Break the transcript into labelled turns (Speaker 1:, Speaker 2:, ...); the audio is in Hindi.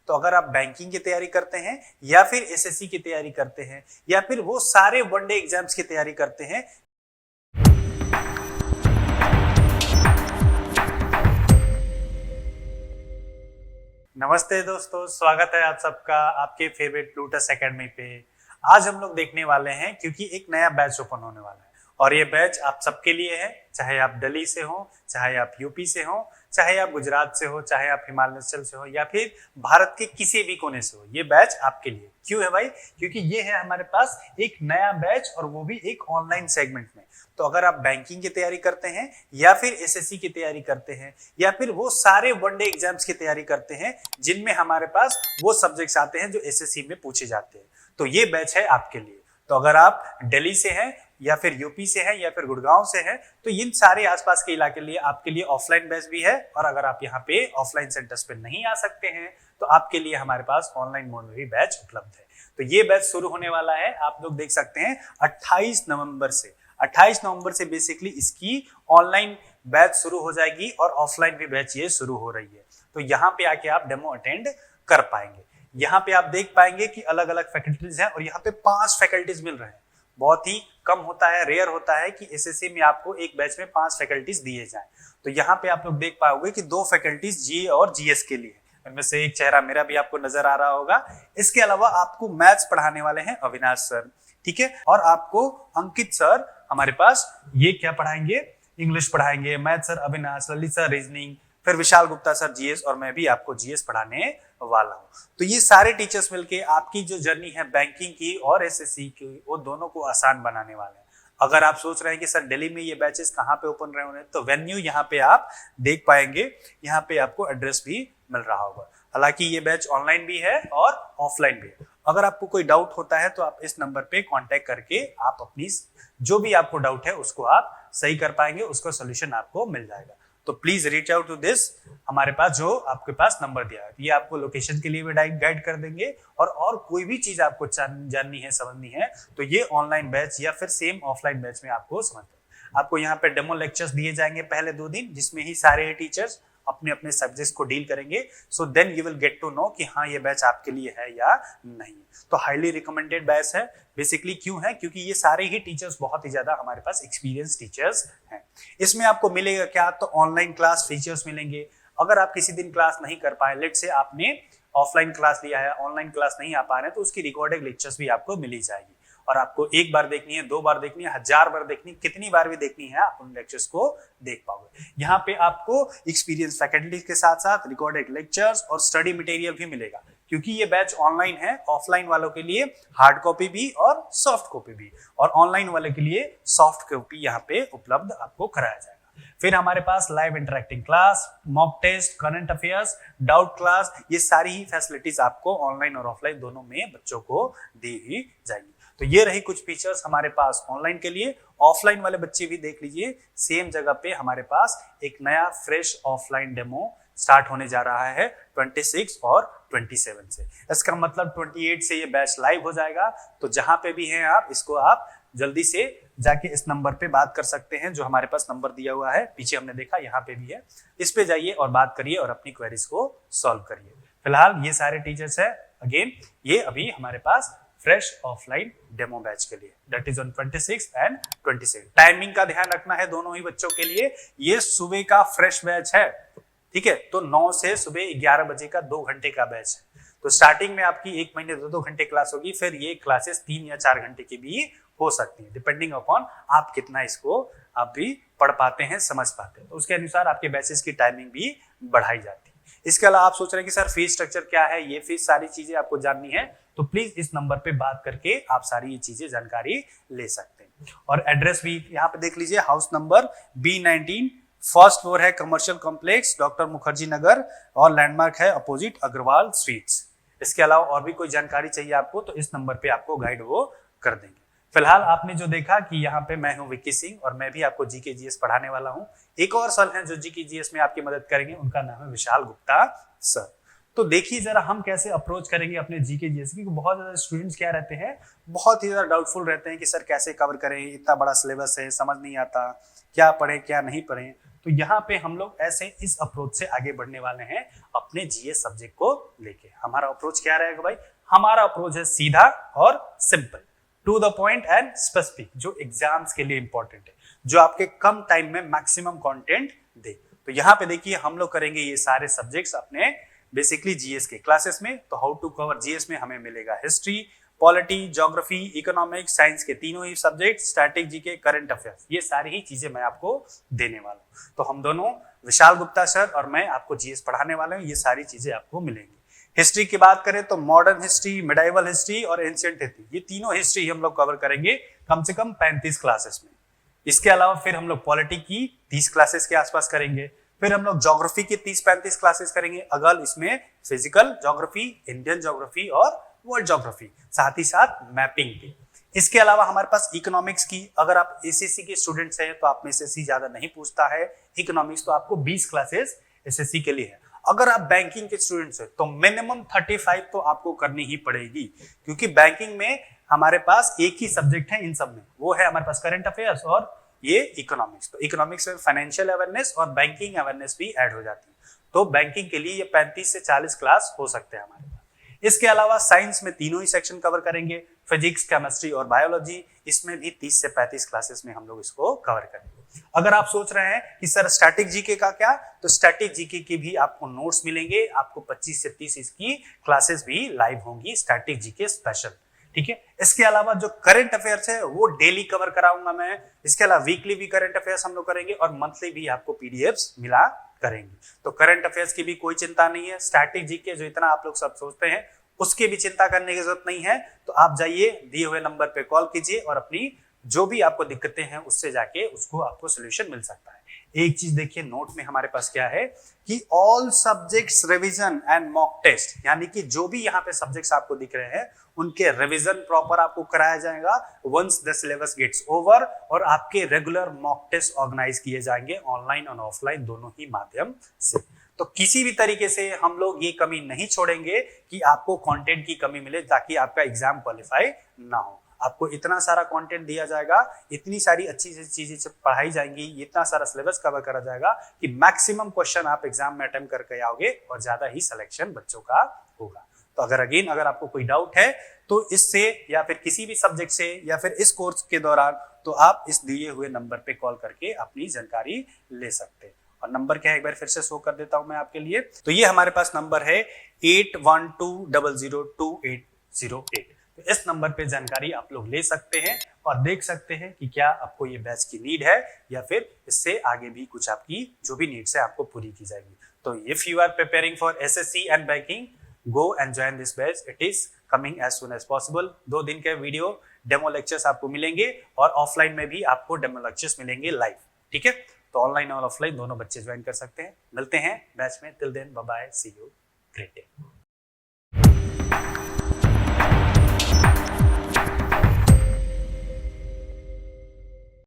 Speaker 1: तो अगर आप बैंकिंग की तैयारी करते हैं या फिर एसएससी की तैयारी करते हैं या फिर वो सारे वनडे एग्जाम्स की तैयारी करते हैं, नमस्ते दोस्तों, स्वागत है आप सबका आपके फेवरेट लूटस एकेडमी पे। आज हम लोग देखने वाले हैं क्योंकि एक नया बैच ओपन होने वाला है और ये बैच आप सबके लिए है, चाहे आप दिल्ली से हो, चाहे आप यूपी से हो, चाहे आप गुजरात से हो, चाहे आप हिमाचल से हो या फिर भारत के किसी भी कोने से हो। ये बैच आपके लिए क्यों है भाई? क्योंकि ये है हमारे पास एक नया बैच और वो भी एक ऑनलाइन सेगमेंट में। तो अगर आप बैंकिंग की तैयारी करते हैं या फिर एसएससी की तैयारी करते हैं या फिर वो सारे वनडे एग्जाम्स की तैयारी करते हैं जिनमें हमारे पास वो सब्जेक्ट्स आते हैं जो एसएससी में पूछे जाते हैं, तो ये बैच है आपके लिए। तो अगर आप दिल्ली से हैं या फिर यूपी से हैं या फिर गुड़गांव से हैं तो इन सारे आसपास के इलाके लिए आपके लिए ऑफलाइन बैच भी है। और अगर आप यहाँ पे ऑफलाइन सेंटर्स पे नहीं आ सकते हैं तो आपके लिए हमारे पास ऑनलाइन मोड में भी बैच उपलब्ध है। तो ये बैच शुरू होने वाला है, आप लोग देख सकते हैं 28 नवंबर से। 28 नवंबर से बेसिकली इसकी ऑनलाइन बैच शुरू हो जाएगी और ऑफलाइन भी बैच ये शुरू हो रही है। तो यहाँ पे आके आप डेमो अटेंड कर पाएंगे। यहाँ पे आप देख पाएंगे कि अलग अलग फैकल्टीज हैं और यहाँ पे 5 फैकल्टीज मिल रहे हैं। बहुत ही कम होता है, रेयर होता है कि एसएससी में आपको एक बैच में 5 फैकल्टीज दिए जाएं। तो यहाँ पे आप लोग देख पाओगे कि 2 फैकल्टीज जीए और जीएस के लिए, इनमें से एक चेहरा मेरा भी आपको नजर आ रहा होगा। इसके अलावा आपको मैथ्स पढ़ाने वाले हैं अविनाश सर, ठीक है, और आपको अंकित सर हमारे पास ये क्या पढ़ाएंगे, इंग्लिश पढ़ाएंगे, math sir Avinash, Lalit sir reasoning, फिर विशाल गुप्ता सर जीएस और मैं भी आपको जीएस पढ़ाने वाला हूँ। तो ये सारे टीचर्स मिलके आपकी जो जर्नी है बैंकिंग की और एसएससी की वो दोनों को आसान बनाने वाले हैं। अगर आप सोच रहे हैं कि सर दिल्ली में ये बैचेस कहाँ पे ओपन रहे होंगे तो वेन्यू यहाँ पे आप देख पाएंगे, यहाँ पे आपको एड्रेस भी मिल रहा होगा। हालांकि ये बैच ऑनलाइन भी है और ऑफलाइन भी है। अगर आपको कोई डाउट होता है तो आप इस नंबर पे कांटेक्ट करके आप अपनी जो भी आपको डाउट है उसको आप सही कर पाएंगे, उसका सोल्यूशन आपको मिल जाएगा। तो please reach out to this, हमारे पास जो आपके पास नंबर दिया है ये आपको लोकेशन के लिए भी गाइड कर देंगे। और कोई भी चीज आपको जाननी है, समझनी है तो ये ऑनलाइन बैच या फिर सेम ऑफलाइन बैच में आपको समझ आपको यहाँ पे डेमो लेक्चर्स दिए जाएंगे पहले 2 दिन, जिसमें ही सारे टीचर्स अपने अपने सब्जेक्ट्स को डील करेंगे। So then you will get to know कि हाँ ये बैच आपके लिए है या नहीं। तो हाईली रिकमेंडेड बैच है। बेसिकली क्यों है? क्योंकि ये सारे ही टीचर्स बहुत ही ज्यादा हमारे पास एक्सपीरियंस टीचर्स हैं। इसमें आपको मिलेगा क्या? तो ऑनलाइन क्लास फीचर्स मिलेंगे। अगर आप किसी दिन क्लास नहीं कर पाए, लेट से आपने ऑफलाइन क्लास लिया है, ऑनलाइन क्लास नहीं आ पा रहे हैं, तो उसकी रिकॉर्डेड लेक्चर्स भी आपको मिली जाएगी। और आपको 1 बार देखनी है, 2 बार देखनी है, 1000 बार देखनी है, कितनी बार भी देखनी है आप उन लेक्चर्स को देख पाओगे। यहाँ पे आपको एक्सपीरियंस फैकल्टी के साथ साथ रिकॉर्डेड लेक्चर्स और स्टडी मटेरियल भी मिलेगा। क्योंकि ये बैच ऑनलाइन है, ऑफलाइन वालों के लिए हार्ड कॉपी भी और सॉफ्ट कॉपी भी, और ऑनलाइन वाले के लिए सॉफ्ट कॉपी यहाँ पे उपलब्ध आपको कराया जाएगा। फिर हमारे पास live interacting class, mock test, current affairs, doubt class, ये सारी ही फैसिलिटीज आपको ऑनलाइन और ऑफलाइन दोनों में बच्चों को दी ही जाएगी। तो ये रही कुछ फीचर्स हमारे पास ऑनलाइन के लिए। ऑफलाइन वाले बच्चे भी देख लीजिए, सेम जगह पे हमारे पास एक नया फ्रेश ऑफलाइन डेमो स्टार्ट होने जा रहा है 26 और 27 से। इसका मतलब 28 से ये बैच लाइव हो जाएगा। तो जहां पे भी हैं आप, इसको आप जल्दी से जाके इस नंबर पे बात कर सकते हैं जो हमारे पास नंबर दिया हुआ है, पीछे हमने देखा यहाँ पे भी है। इस पे जाइए और बात करिए और अपनी क्वेरीज को सॉल्व करिए। फिलहाल ये सारे टीचर्स है, अगेन ये अभी हमारे पास फ्रेश ऑफलाइन डेमो बैच के लिए, that is on 26 and 27। Timing का ध्यान रखना है दोनों ही बच्चों के लिए। ये सुबह का फ्रेश बैच है, ठीक है, तो 9 से सुबह 11 बजे का 2 घंटे का बैच है। तो स्टार्टिंग में आपकी 1 महीने 2-2 घंटे क्लास होगी, फिर ये क्लासेस 3 या 4 घंटे की भी हो सकती है, डिपेंडिंग अपॉन आप कितना इसको आप भी पढ़ पाते हैं, समझ पाते हैं। तो उसके अनुसार आपके बैचेस की टाइमिंग भी बढ़ाई जाती है। इसके अलावा आप सोच रहे हैं कि सर फीस स्ट्रक्चर क्या है, ये फीस सारी चीजें आपको जाननी है तो प्लीज इस नंबर पे बात करके आप सारी ये चीजें जानकारी ले सकते हैं। और एड्रेस भी यहाँ पे देख लीजिए, house number B19, first floor है commercial complex doctor Mukherjee Nagar, और लैंडमार्क है अपोजिट अग्रवाल स्वीट्स। इसके अलावा और भी कोई जानकारी चाहिए आपको तो इस नंबर पे आपको गाइड वो कर देंगे। फिलहाल आपने जो देखा कि यहाँ पे मैं हूँ विक्की सिंह और मैं भी आपको जीके जीएस पढ़ाने वाला हूँ। एक और सर हैं जो जीके जीएस में आपकी मदद करेंगे, उनका नाम है विशाल गुप्ता सर। तो देखिए जरा हम कैसे अप्रोच करेंगे अपने जीके जीएस की। बहुत ज्यादा स्टूडेंट्स क्या रहते हैं, बहुत ही ज्यादा डाउटफुल रहते हैं कि सर कैसे कवर करें, इतना बड़ा सिलेबस है, समझ नहीं आता, क्या पढ़े क्या नहीं पढ़े। तो यहाँ पे हम लोग ऐसे इस अप्रोच से आगे बढ़ने वाले हैं अपने जीएस सब्जेक्ट को लेके। हमारा अप्रोच क्या रहेगा भाई? हमारा अप्रोच है सीधा और simple, to the point and specific, जो एग्जाम्स के लिए इंपॉर्टेंट है, जो आपके कम टाइम में मैक्सिमम कंटेंट दे। तो यहाँ पे देखिए हम लोग करेंगे ये सारे सब्जेक्ट्स अपने बेसिकली जीएस के क्लासेस में। तो हाउ टू कवर जीएस में हमें मिलेगा history, polity, geography, economics, science के तीनों ही subject, static GK, current affairs, ये सारी ही चीजें मैं आपको देने वाला हूँ। तो हम दोनों, विशाल गुप्ता सर और मैं, आपको जीएस पढ़ाने वाले हैं। ये सारी चीजें आपको मिलेंगी। हिस्ट्री की बात करें तो मॉडर्न हिस्ट्री, मिडाइवल हिस्ट्री और एंशिएंट हिस्ट्री, ये तीनों हिस्ट्री हम लोग कवर करेंगे कम से कम 35 क्लासेस में। इसके अलावा फिर हम लोग पॉलिटी की 30 क्लासेस के आसपास करेंगे। फिर हम लोग ज्योग्राफी की 30-35 क्लासेस करेंगे। अगर इसमें फिजिकल ज्योग्राफी, इंडियन ज्योग्राफी और वर्ल्ड ज्योग्राफी, साथ ही साथ मैपिंग की। इसके अलावा हमारे पास इकोनॉमिक्स की, अगर आप एसएससी के स्टूडेंट्स हैं तो आप में एसएससी ज्यादा नहीं पूछता है इकोनॉमिक्स, तो आपको 20 क्लासेस एसएससी के लिए है। अगर आप बैंकिंग के स्टूडेंट्स हैं तो मिनिमम 35 तो आपको करनी ही पड़ेगी, क्योंकि बैंकिंग में हमारे पास एक ही सब्जेक्ट है इन सब में, वो है हमारे पास करंट अफेयर्स और ये इकोनॉमिक्स। तो इकोनॉमिक्स में फाइनेंशियल अवेयरनेस और बैंकिंग अवेयरनेस भी ऐड हो जाती है। तो बैंकिंग के लिए ये 35 से 40 क्लास हो सकते हैं हमारे पास। इसके अलावा साइंस में तीनों ही सेक्शन कवर करेंगे, फिजिक्स, केमिस्ट्री और बायोलॉजी। इसमें भी 30 से 35 क्लासेस में हम लोग इसको कवर करेंगे। अगर आप सोच रहे हैं कि सर स्टैटिक जीके का क्या, तो स्टैटिक जीके की भी आपको नोट्स मिलेंगे। आपको 25 से 30 इसकी क्लासेस भी लाइव होंगी, स्टैटिक जीके स्पेशल। ठीक है। इसके अलावा जो करंट अफेयर्स है वो डेली कवर कराऊंगा मैं। इसके अलावा वीकली भी करंट अफेयर्स हम लोग करेंगे और मंथली भी आपको पीडीएफ्स मिला करेंगे। तो करंट अफेयर्स की भी कोई चिंता नहीं है। स्टैटिक जीके जो इतना आप लोग सब सोचते हैं उसकी भी चिंता करने की जरूरत नहीं है। तो आप जाइए, दिए हुए नंबर पे कॉल कीजिए और अपनी जो भी आपको दिक्कतें हैं उससे जाके उसको आपको सोल्यूशन मिल सकता है। एक चीज देखिए, नोट में हमारे पास क्या है कि all subjects revision and mock test, यानी कि जो भी यहाँ पे सब्जेक्ट्स आपको दिख रहे हैं उनके रिवीजन प्रॉपर आपको कराया जाएगा once the syllabus gets over, और आपके रेगुलर मॉक टेस्ट ऑर्गेनाइज किए जाएंगे ऑनलाइन और ऑफलाइन दोनों ही माध्यम से। तो किसी भी तरीके से हम लोग ये कमी नहीं छोड़ेंगे कि आपको कंटेंट की कमी मिले ताकि आपका एग्जाम क्वालिफाई ना हो। आपको इतना सारा कंटेंट दिया जाएगा, इतनी सारी अच्छी चीजें पढ़ाई जाएंगी, इतना सारा सिलेबस कवर करा जाएगा कि मैक्सिमम क्वेश्चन आप एग्जाम में अटेम्प्ट करके आओगे और ज्यादा ही सिलेक्शन बच्चों का होगा। तो अगर आपको कोई डाउट है तो इससे या फिर किसी भी सब्जेक्ट से या फिर इस कोर्स के दौरान, तो आप इस दिए हुए नंबर पे कॉल करके अपनी जानकारी ले सकते हैं। और नंबर क्या है एक बार फिर से शो कर देता हूं मैं आपके लिए। तो ये हमारे पास नंबर है 8120028808। तो इस नंबर पे जानकारी आप लोग ले सकते हैं और देख सकते हैं कि क्या आपको ये बैच की नीड है या फिर इससे आगे भी कुछ आपकी जो भी नीड्स है आपको पूरी की जाएगी। तो if you are preparing for SSC and banking, go and join this batch, it is coming as soon as possible. 2 दिन के वीडियो डेमो लेक्चर्स आपको मिलेंगे और ऑफलाइन में भी आपको डेमो लेक्चर्स मिलेंगे लाइव। ठीक है, तो ऑनलाइन और ऑफलाइन दोनों बच्चे ज्वाइन कर सकते हैं। मिलते हैं बैच में। Till then bye bye, see you, great day.